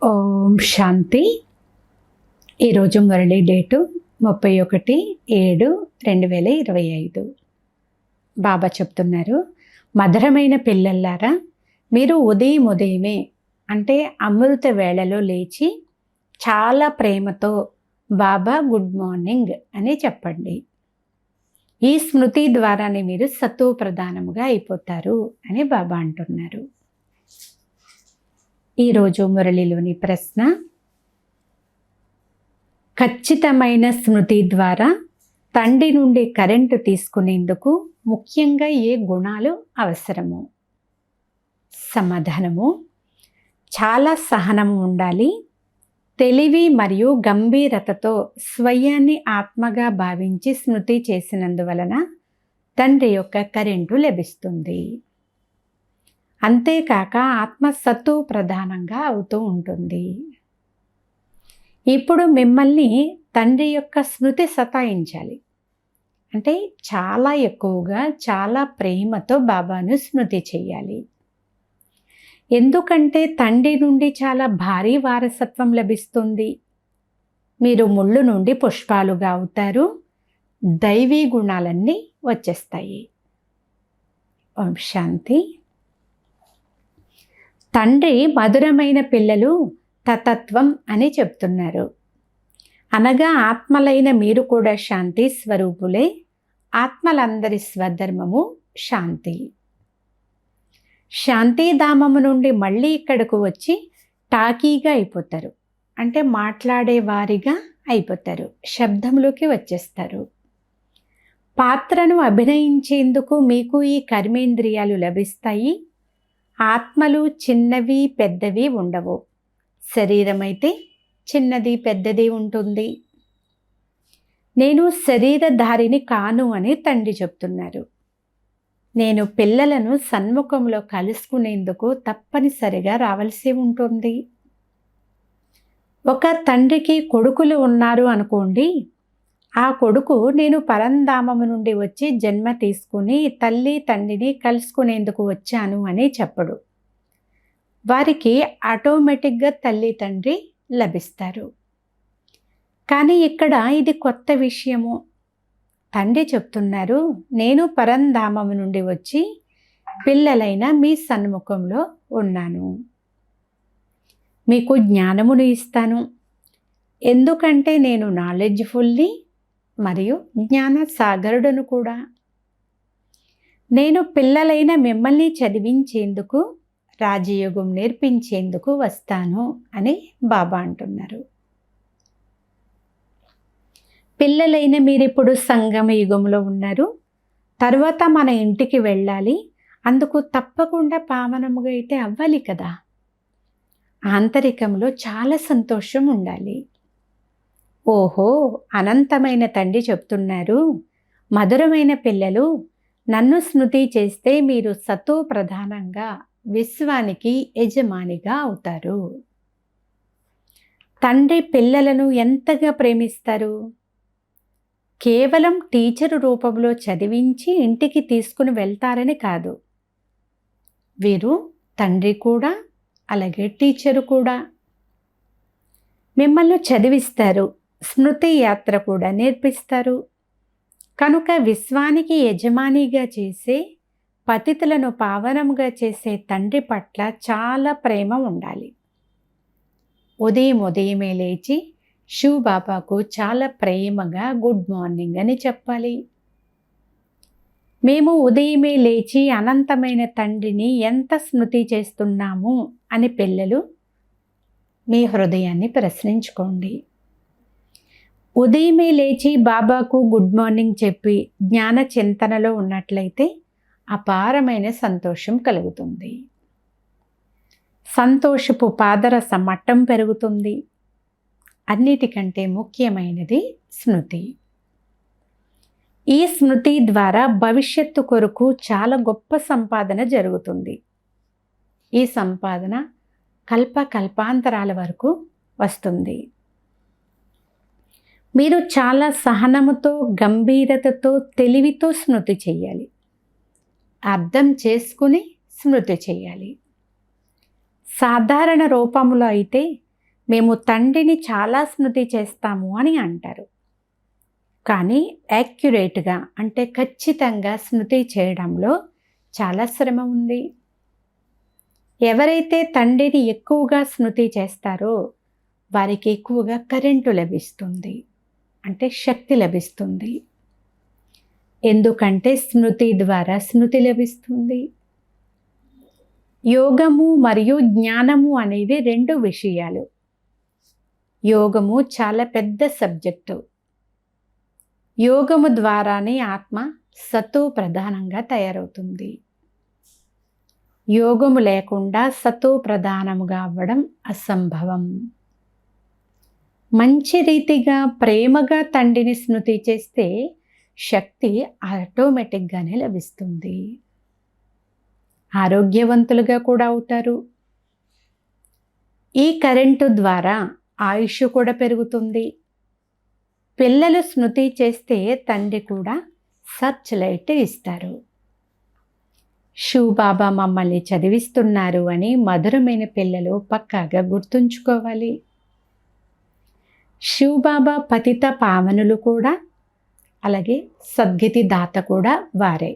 ఓం శాంతి. ఈరోజు మురళీ డేటు 31/7/2025. బాబా చెప్తున్నారు, మధురమైన పిల్లల్లారా, మీరు ఉదయమే అంటే అమృత వేళలో లేచి చాలా ప్రేమతో బాబా గుడ్ మార్నింగ్ అని చెప్పండి. ఈ స్మృతి ద్వారానే మీరు సత్వ ప్రధానముగా అయిపోతారు అని బాబా అంటున్నారు. ఈరోజు మురళిలోని ప్రశ్న, ఖచ్చితమైన స్మృతి ద్వారా తండ్రి నుండి కరెంటు తీసుకునేందుకు ముఖ్యంగా ఏ గుణాలు అవసరము? సమాధానము, చాలా సహనము ఉండాలి. తెలివి మరియు గంభీరతతో స్వయాన్ని ఆత్మగా భావించి స్మృతి చేసినందువలన తండ్రి యొక్క కరెంటు లభిస్తుంది. అంతేకాక ఆత్మ సత్తు ప్రధానంగా అవుతూ ఉంటుంది. ఇప్పుడు మిమ్మల్ని తండ్రి యొక్క స్మృతి సతాయించాలి. అంటే చాలా ఎక్కువగా చాలా ప్రేమతో బాబాను స్మృతి చేయాలి. ఎందుకంటే తండ్రి నుండి చాలా భారీ వారసత్వం లభిస్తుంది. మీరు ముళ్ళు నుండి పుష్పాలుగా అవుతారు. దైవీ గుణాలన్నీ వచ్చేస్తాయి. ఓం శాంతి. తండ్రి మధురమైన పిల్లలు తతత్వం అని చెప్తున్నారు. అనగా ఆత్మలైన మీరు కూడా శాంతి స్వరూపులే. ఆత్మలందరి స్వధర్మము శాంతి. శాంతిధామము నుండి మళ్ళీ ఇక్కడకు వచ్చి టాకీగా అయిపోతారు. అంటే మాట్లాడే వారిగా అయిపోతారు. శబ్దంలోకి వచ్చేస్తారు. పాత్రను అభినయించేందుకు మీకు ఈ కర్మేంద్రియాలు లభిస్తాయి. ఆత్మలు చిన్నవి పెద్దవి ఉండవు. శరీరం అయితే చిన్నది పెద్దది ఉంటుంది. నేను శరీరధారిని కాను అని తండ్రి చెప్తున్నారు. నేను పిల్లలను సన్ముఖంలో కలుసుకునేందుకు తప్పనిసరిగా రావాల్సి ఉంటుంది. ఒక తండ్రికి కొడుకులు ఉన్నారు అనుకోండి. ఆ కొడుకు నేను పరంధామము నుండి వచ్చి జన్మ తీసుకుని తల్లి తండ్రిని కలుసుకునేందుకు వచ్చాను అని చెప్పడు. వారికి ఆటోమేటిక్గా తల్లి తండ్రి లభిస్తారు. కానీ ఇక్కడ ఇది కొత్త విషయము. తండ్రి చెప్తున్నారు, నేను పరంధామము నుండి వచ్చి పిల్లలైన మీ సన్ముఖంలో ఉన్నాను. మీకు జ్ఞానమును ఇస్తాను. ఎందుకంటే నేను నాలెడ్జ్ఫుల్లీ మరియు జ్ఞాన సాగరుడను కూడా. నేను పిల్లలైన మిమ్మల్ని చదివించేందుకు, రాజయోగం నేర్పించేందుకు వస్తాను అని బాబా అంటున్నారు. పిల్లలైన మీరిప్పుడు సంగమ యుగంలో ఉన్నారు. తర్వాత మన ఇంటికి వెళ్ళాలి. అందుకు తప్పకుండా పావనముగా అయితే అవ్వాలి కదా. ఆంతరికంలో చాలా సంతోషం ఉండాలి. ఓహో, అనంతమైన తండ్రి చెప్తున్నారు, మధురమైన పిల్లలు, నన్ను స్మృతి చేస్తే మీరు సతో ప్రధానంగా విశ్వానికి యజమానిగా అవుతారు. తండ్రి పిల్లలను ఎంతగా ప్రేమిస్తారు. కేవలం టీచరు రూపంలో చదివించి ఇంటికి తీసుకుని వెళ్తారని కాదు. వీరు తండ్రి కూడా, అలాగే టీచరు కూడా. మిమ్మల్ని చదివిస్తారు, స్మృతి యాత్ర కూడా నేర్పిస్తారు. కనుక విశ్వానికి యజమానిగా చేసే, పతితులను పావనముగా చేసే తండ్రి పట్ల చాలా ప్రేమ ఉండాలి. ఉదయమే లేచి శివ్ బాబాకు చాలా ప్రేమగా గుడ్ మార్నింగ్ అని చెప్పాలి. మేము ఉదయమే లేచి అనంతమైన తండ్రిని ఎంత స్మృతి చేస్తున్నాము అని పిల్లలు మీ హృదయాన్ని ప్రశ్నించుకోండి. ఉదయమే లేచి బాబాకు గుడ్ మార్నింగ్ చెప్పి జ్ఞాన చింతనలో ఉన్నట్లయితే అపారమైన సంతోషం కలుగుతుంది. సంతోషపు పాదరస మట్టం పెరుగుతుంది. అన్నిటికంటే ముఖ్యమైనది స్మృతి. ఈ స్మృతి ద్వారా భవిష్యత్తు కొరకు చాలా గొప్ప సంపాదన జరుగుతుంది. ఈ సంపాదన కల్పాంతరాల వరకు వస్తుంది. మీరు చాలా సహనముతో, గంభీరతతో, తెలివితో స్మృతి చేయాలి. అర్థం చేసుకుని స్మృతి చేయాలి. సాధారణ రూపంలో అయితే మేము తండ్రిని చాలా స్మృతి చేస్తాము అని అంటారు. కానీ యాక్యురేట్‌గా అంటే ఖచ్చితంగా స్మృతి చేయడంలో చాలా శ్రమ ఉంది. ఎవరైతే తండ్రిని ఎక్కువగా స్మృతి చేస్తారో వారికి ఎక్కువగా కరెంటు లభిస్తుంది. అంటే శక్తి లభిస్తుంది. ఎందుకంటే స్మృతి ద్వారా స్మృతి లభిస్తుంది. యోగము మరియు జ్ఞానము అనేవి 2 విషయాలు. యోగము చాలా పెద్ద సబ్జెక్టు. యోగము ద్వారానే ఆత్మ సత్తు ప్రధానంగా తయారవుతుంది. యోగము లేకుండా సత్తు ప్రధానముగా అవ్వడం అసంభవం. మంచి రీతిగా ప్రేమగా తండ్రిని స్మృతి చేస్తే శక్తి ఆటోమేటిక్గానే లభిస్తుంది. ఆరోగ్యవంతులుగా కూడా అవుతారు. ఈ కరెంటు ద్వారా ఆయుష్ కూడా పెరుగుతుంది. పిల్లలు స్మృతి చేస్తే తండ్రి కూడా సర్చ్ లైట్ ఇస్తారు. శివబాబా మమ్మల్ని చదివిస్తున్నారు అని మధురమైన పిల్లలు పక్కాగా గుర్తుంచుకోవాలి. శివబాబా పతిత పావనులు కూడా, అలాగే సద్గతి దాత కూడా వారే.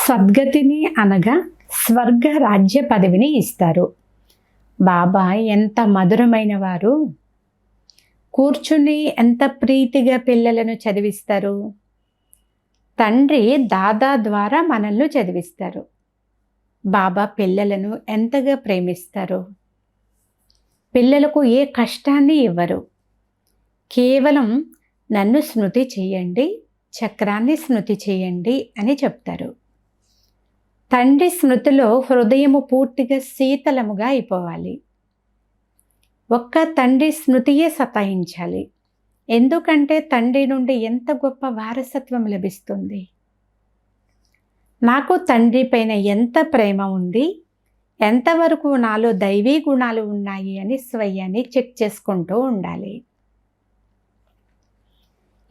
సద్గతిని అనగా స్వర్గ రాజ్య పదవిని ఇస్తారు. బాబా ఎంత మధురమైన వారు. కూర్చుని ఎంత ప్రీతిగా పిల్లలను చదివిస్తారు. తండ్రి దాదా ద్వారా మనల్ని చదివిస్తారు. బాబా పిల్లలను ఎంతగా ప్రేమిస్తారు. పిల్లలకు ఏ కష్టాన్ని ఇవ్వరు. కేవలం నన్ను స్మృతి చేయండి, చక్రాన్ని స్మృతి చేయండి అని చెప్తారు. తండ్రి స్మృతిలో హృదయము పూర్తిగా శీతలముగా అయిపోవాలి. ఒక్క తండ్రి స్మృతియే సతాయించాలి. ఎందుకంటే తండ్రి నుండి ఎంత గొప్ప వారసత్వం లభిస్తుంది. నాకు తండ్రి పైన ఎంత ప్రేమ ఉంది, ఎంతవరకు నాలో దైవీ గుణాలు ఉన్నాయి అని స్వయాన్ని చెక్ చేసుకుంటూ ఉండాలి.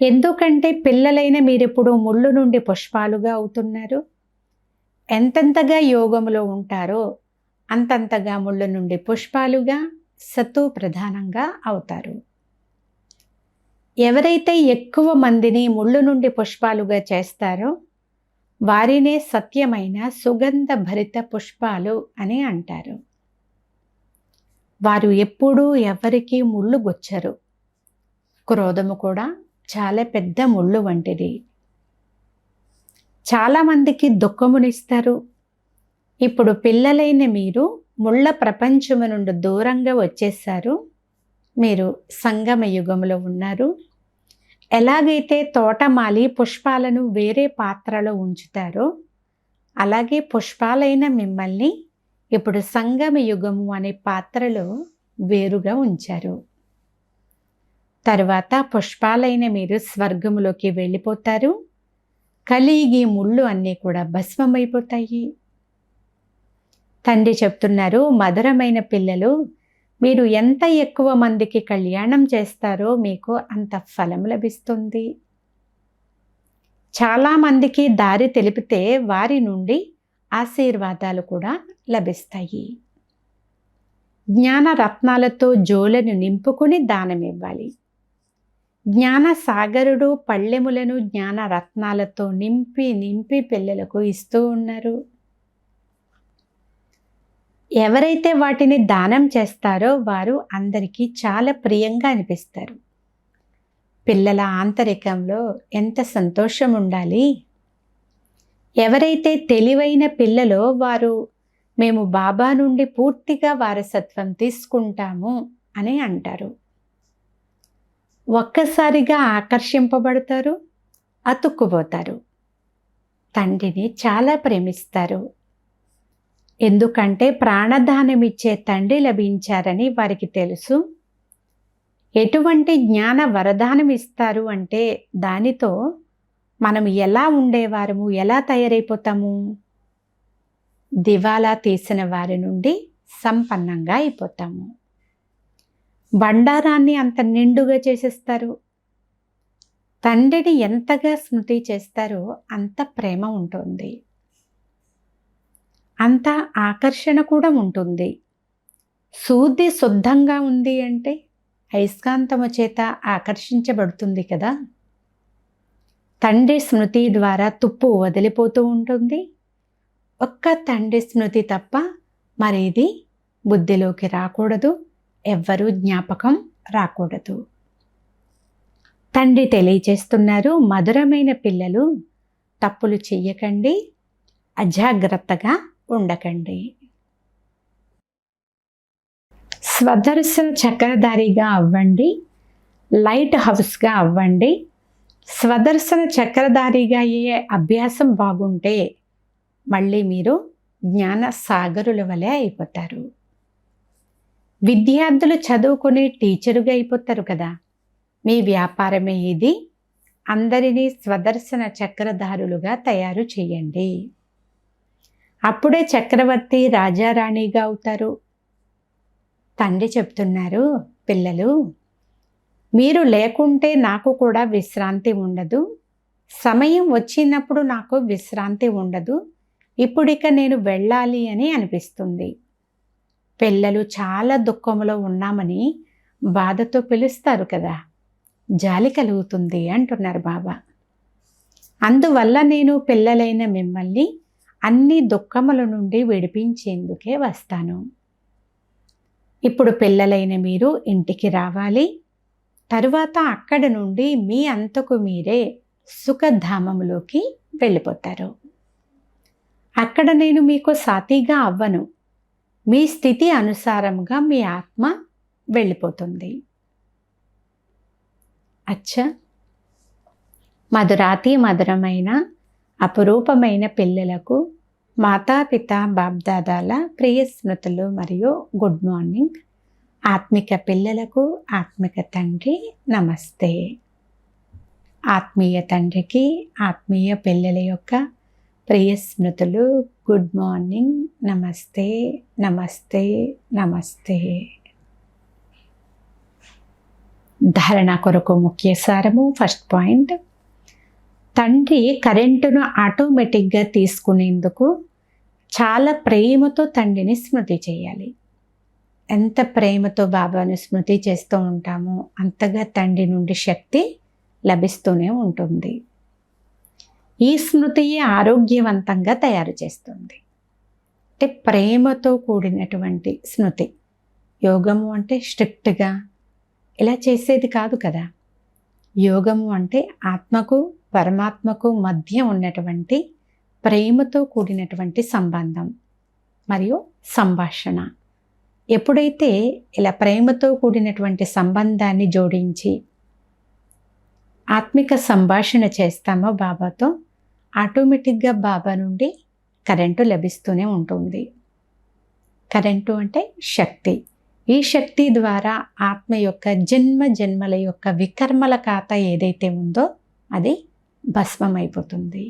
ఎందుకంటే పిల్లలైన మీరెప్పుడు ముళ్ళు నుండి పుష్పాలుగా అవుతున్నారు. ఎంతెంతగా యోగములో ఉంటారో అంతంతగా ముళ్ళు నుండి పుష్పాలుగా సత్తు ప్రధానంగా అవుతారు. ఎవరైతే ఎక్కువ మందిని ముళ్ళు నుండి పుష్పాలుగా చేస్తారో వారినే సత్యమైన సుగంధ భరిత పుష్పాలు అని అంటారు. వారు ఎప్పుడూ ఎవరికీ ముళ్ళు గుచ్చరు. క్రోధము కూడా చాలా పెద్ద ముళ్ళు వంటిది. చాలామందికి దుఃఖమునిస్తారు. ఇప్పుడు పిల్లలైన మీరు ముళ్ళ ప్రపంచము నుండి దూరంగా వచ్చేసారు. మీరు సంగమ యుగంలో ఉన్నారు. ఎలాగైతే తోటమాలి పుష్పాలను వేరే పాత్రలో ఉంచుతారో అలాగే పుష్పాలైన మిమ్మల్ని ఇప్పుడు సంగమ యుగము అనే పాత్రలో వేరుగా ఉంచారు. తర్వాత పుష్పాలైన మీరు స్వర్గములోకి వెళ్ళిపోతారు. కలిగి ముళ్ళు అన్నీ కూడా భస్మమైపోతాయి. తండ్రి చెప్తున్నారు, మధురమైన పిల్లలు, మీరు ఎంత ఎక్కువ మందికి కళ్యాణం చేస్తారో మీకు అంత ఫలం లభిస్తుంది. చాలామందికి దారి తెలిపితే వారి నుండి ఆశీర్వాదాలు కూడా లభిస్తాయి. జ్ఞాన రత్నాలతో జోలను నింపుకుని దానమివ్వాలి. జ్ఞాన సాగరుడు పళ్ళెములను జ్ఞాన రత్నాలతో నింపి నింపి పిల్లలకు ఇస్తూ ఉన్నారు. ఎవరైతే వాటిని దానం చేస్తారో వారు అందరికీ చాలా ప్రియంగా అనిపిస్తారు. పిల్లల ఆంతరికంలో ఎంత సంతోషం ఉండాలి. ఎవరైతే తెలివైన పిల్లలో వారు మేము బాబా నుండి పూర్తిగా వారసత్వం తీసుకుంటాము అని అంటారు. ఒక్కసారిగా ఆకర్షింపబడతారు, అతుక్కుపోతారు. తండ్రిని చాలా ప్రేమిస్తారు. ఎందుకంటే ప్రాణదానం ఇచ్చే తండ్రి లభించారని వారికి తెలుసు. ఎటువంటి జ్ఞాన వరదానం ఇస్తారు అంటే దానితో మనం ఎలా ఉండేవారము, ఎలా తయారైపోతాము? దివాలా తీసిన వారి నుండి సంపన్నంగా అయిపోతాము. బండారాన్ని అంత నిండుగా చేసేస్తారు. తండ్రిని ఎంతగా స్మృతి చేస్తారో అంత ప్రేమ ఉంటుంది, అంత ఆకర్షణ కూడా ఉంటుంది. సూది శుద్ధంగా ఉంది అంటే అయస్కాంతము చేత ఆకర్షించబడుతుంది కదా. తండ్రి స్మృతి ద్వారా తుప్పు వదిలిపోతూ ఉంటుంది. ఒక్క తండ్రి స్మృతి తప్ప మరేది బుద్ధిలోకి రాకూడదు, ఎవ్వరూ జ్ఞాపకం రాకూడదు. తండ్రి తెలియచేస్తున్నారు, మధురమైన పిల్లలు తప్పులు చెయ్యకండి, అజాగ్రత్తగా ఉండకండి. స్వదర్శన చక్రధారిగా అవ్వండి, లైట్ హౌస్గా అవ్వండి. స్వదర్శన చక్రధారిగా అయ్యే అభ్యాసం బాగుంటే మళ్ళీ మీరు జ్ఞాన సాగరుల వలె అయిపోతారు. విద్యార్థులు చదువుకుని టీచరుగా అయిపోతారు కదా. మీ వ్యాపారమే ఇది. అందరినీ స్వదర్శన చక్రధారులుగా తయారు చేయండి. అప్పుడే చక్రవర్తి రాజారాణిగా అవుతారు. తండ్రి చెప్తున్నారు, పిల్లలు మీరు లేకుంటే నాకు కూడా విశ్రాంతి ఉండదు. సమయం వచ్చినప్పుడు నాకు విశ్రాంతి ఉండదు. ఇప్పుడిక నేను వెళ్ళాలి అని అనిపిస్తుంది. పిల్లలు చాలా దుఃఖంలో ఉన్నామని బాధతో పిలుస్తారు కదా, జాలి కలుగుతుంది అంటున్నారు బాబా. అందువల్ల నేను పిల్లలైన మిమ్మల్ని అన్ని దుఃఖముల నుండి విడిపించేందుకే వస్తాను. ఇప్పుడు పిల్లలైన మీరు ఇంటికి రావాలి. తరువాత అక్కడి నుండి మీ అంతకు మీరే సుఖధామంలోకి వెళ్ళిపోతారు. అక్కడ నేను మీకు సాతిగా అవ్వను. మీ స్థితి అనుసారంగా మీ ఆత్మ వెళ్ళిపోతుంది. అచ్చా, మధురాతి మధురమైన అపురూపమైన పిల్లలకు మాతాపిత బాబ్దాదాల ప్రియ స్మృతులు మరియు గుడ్ మార్నింగ్. ఆత్మిక పిల్లలకు ఆత్మిక తండ్రి నమస్తే. ఆత్మీయ తండ్రికి ఆత్మీయ పిల్లల యొక్క ప్రియ స్మృతులు, గుడ్ మార్నింగ్, నమస్తే నమస్తే నమస్తే. ధారణ కొరకు ముఖ్య సారము. ఫస్ట్ పాయింట్, తండ్రి కరెంటును ఆటోమేటిక్గా తీసుకునేందుకు చాలా ప్రేమతో తండ్రిని స్మృతి చేయాలి. ఎంత ప్రేమతో బాబాను స్మృతి చేస్తూ ఉంటామో అంతగా తండ్రి నుండి శక్తి లభిస్తూనే ఉంటుంది. ఈ స్మృతియే ఆరోగ్యవంతంగా తయారు చేస్తుంది. అంటే ప్రేమతో కూడినటువంటి స్మృతి. యోగము అంటే స్ట్రిక్ట్గా ఇలా చేసేది కాదు కదా. యోగము అంటే ఆత్మకు పరమాత్మకు మధ్య ఉన్నటువంటి ప్రేమతో కూడినటువంటి సంబంధం మరియు సంభాషణ. ఎప్పుడైతే ఇలా ప్రేమతో కూడినటువంటి సంబంధాన్ని జోడించి ఆత్మిక సంభాషణ చేస్తామో బాబాతో, ఆటోమేటిక్గా బాబా నుండి కరెంటు లభిస్తూనే ఉంటుంది. కరెంటు అంటే శక్తి. ఈ శక్తి ద్వారా ఆత్మ యొక్క జన్మ జన్మల యొక్క వికర్మల ఖాతా ఏదైతే ఉందో అది భస్మమైపోతుంది.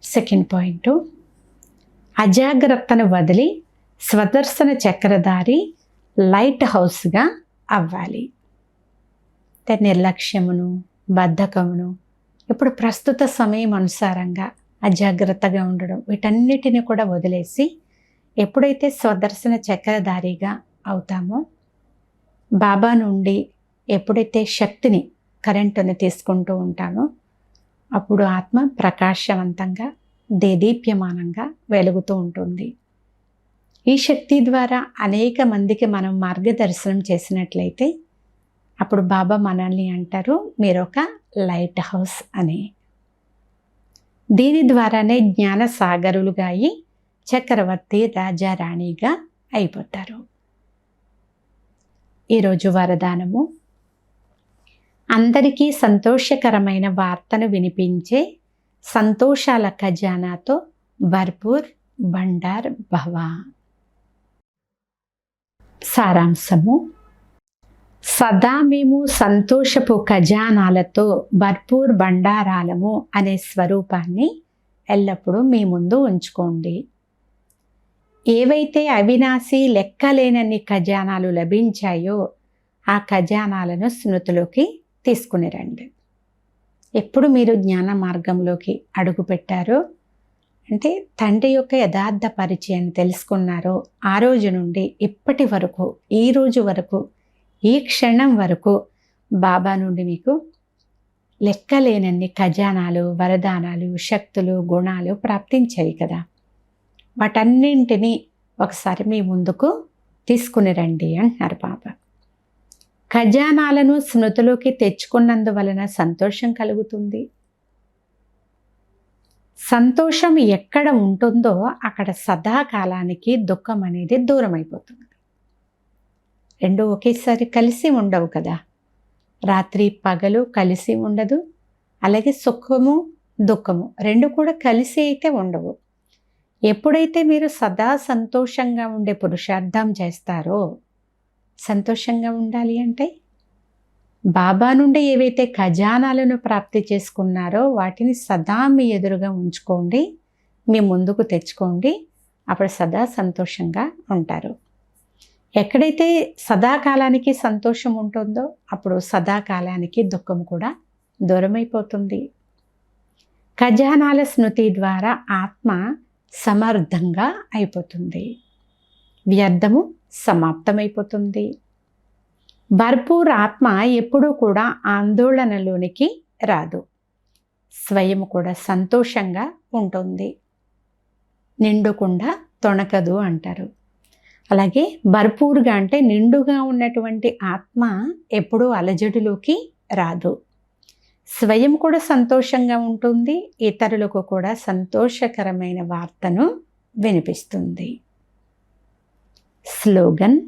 సెకండ్ పాయింట్, అజాగ్రత్తను వదిలి స్వదర్శన చక్రధారి లైట్ హౌస్గా అవ్వాలి. నిర్లక్ష్యమును, బద్ధకమును, ఇప్పుడు ప్రస్తుత సమయం అనుసారంగా అజాగ్రత్తగా ఉండడం, వీటన్నిటిని కూడా వదిలేసి ఎప్పుడైతే స్వదర్శన చక్రధారిగా అవుతామో, బాబా నుండి ఎప్పుడైతే శక్తిని, కరెంటుని తీసుకుంటూ ఉంటామో అప్పుడు ఆత్మ ప్రకాశవంతంగా దేదీప్యమానంగా వెలుగుతూ ఉంటుంది. ఈ శక్తి ద్వారా అనేక మందికి మనం మార్గదర్శనం చేసినట్లయితే అప్పుడు బాబా మనల్ని అంటారు, మీరొక లైట్ హౌస్ అని. దీని ద్వారానే జ్ఞాన సాగరులుగా అయి చక్రవర్తి రాజారాణిగా అయిపోతారు. ఈరోజు వరదానము, అందరికీ సంతోషకరమైన వార్తను వినిపించే సంతోషాల ఖజానాతో భర్పూర్ భండార్ భవ. సారాంశము, సదా మేము సంతోషపు ఖజానాలతో భర్పూర్ భండారాలము అనే స్వరూపాన్ని ఎల్లప్పుడూ మీ ముందు ఉంచుకోండి. ఏవైతే అవినాశి లెక్కలేనన్ని ఖజానాలు లభించాయో ఆ ఖజానాలను స్మృతిలోకి తీసుకుని రండి. ఎప్పుడు మీరు జ్ఞాన మార్గంలోకి అడుగు పెట్టారో అంటే తండ్రి యొక్క యథార్థ పరిచయాన్ని తెలుసుకున్నారో ఆ రోజు నుండి ఇప్పటి వరకు, ఈ రోజు వరకు, ఈ క్షణం వరకు బాబా నుండి మీకు లెక్కలేనన్ని ఖజానాలు, వరదానాలు, శక్తులు, గుణాలు ప్రాప్తించాయి కదా. వాటన్నింటినీ ఒకసారి మీ ముందుకు తీసుకుని రండి అంటున్నారు బాబా. ఖజానాలను స్మృతిలోకి తెచ్చుకున్నందువలన సంతోషం కలుగుతుంది. సంతోషం ఎక్కడ ఉంటుందో అక్కడ సదాకాలానికి దుఃఖం అనేది దూరం అయిపోతుంది. రెండు ఒకేసారి కలిసి ఉండవు కదా. రాత్రి పగలు కలిసి ఉండదు, అలాగే సుఖము దుఃఖము రెండు కూడా కలిసి అయితే ఉండవు. ఎప్పుడైతే మీరు సదా సంతోషంగా ఉండే పురుషార్థం చేస్తారో, సంతోషంగా ఉండాలి అంటే బాబా నుండి ఏవైతే ఖజానాలను ప్రాప్తి చేసుకున్నారో వాటిని సదా మీ ఎదురుగా ఉంచుకోండి, మీ ముందుకు తెచ్చుకోండి. అప్పుడు సదా సంతోషంగా ఉంటారు. ఎక్కడైతే సదాకాలానికి సంతోషం ఉంటుందో అప్పుడు సదాకాలానికి దుఃఖం కూడా దూరమైపోతుంది. ఖజానాల స్మృతి ద్వారా ఆత్మ సమర్థంగా అయిపోతుంది, వ్యర్థము సమాప్తమైపోతుంది. భర్పూర్ ఆత్మ ఎప్పుడూ కూడా ఆందోళనలోనికి రాదు, స్వయం కూడా సంతోషంగా ఉంటుంది. నిండుకుండా తొణకదు అంటారు. అలాగే భర్పూర్గా అంటే నిండుగా ఉన్నటువంటి ఆత్మ ఎప్పుడూ అలజడిలోకి రాదు, స్వయం కూడా సంతోషంగా ఉంటుంది, ఇతరులకు కూడా సంతోషకరమైన వార్తను వినిపిస్తుంది. స్లోగన్: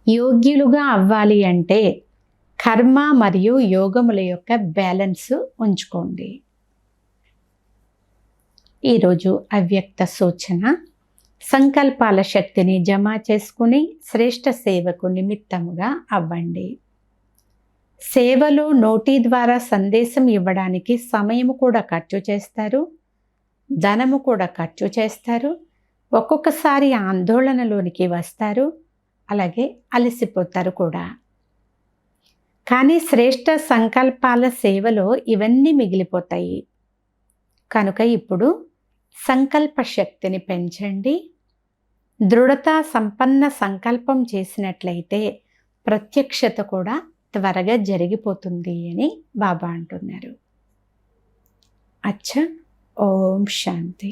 యోగ్యులుగా అవ్వాలి అంటే కర్మ మరియు యోగముల యొక్క బ్యాలెన్స్ ఉంచుకోండి. ఈరోజు అవ్యక్త సూచన: సంకల్పాల శక్తిని జమ చేసుకుని శ్రేష్ఠ సేవకు నిమిత్తముగా అవ్వండి. సేవలో నోటి ద్వారా సందేశం ఇవ్వడానికి సమయము కూడా ఖర్చు చేస్తారు, ధనము కూడా ఖర్చు చేస్తారు, ఒక్కొక్కసారి ఆందోళనలోనికి వస్తారు, అలాగే అలసిపోతారు కూడా. కానీ శ్రేష్ఠ సంకల్పాల సేవలో ఇవన్నీ మిగిలిపోతాయి. కనుక ఇప్పుడు సంకల్ప శక్తిని పెంచండి. దృఢతా సంపన్న సంకల్పం చేసినట్లయితే ప్రత్యక్షత కూడా త్వరగా జరిగిపోతుంది అని బాబా అంటున్నారు. అచ్చా, ఓం శాంతి.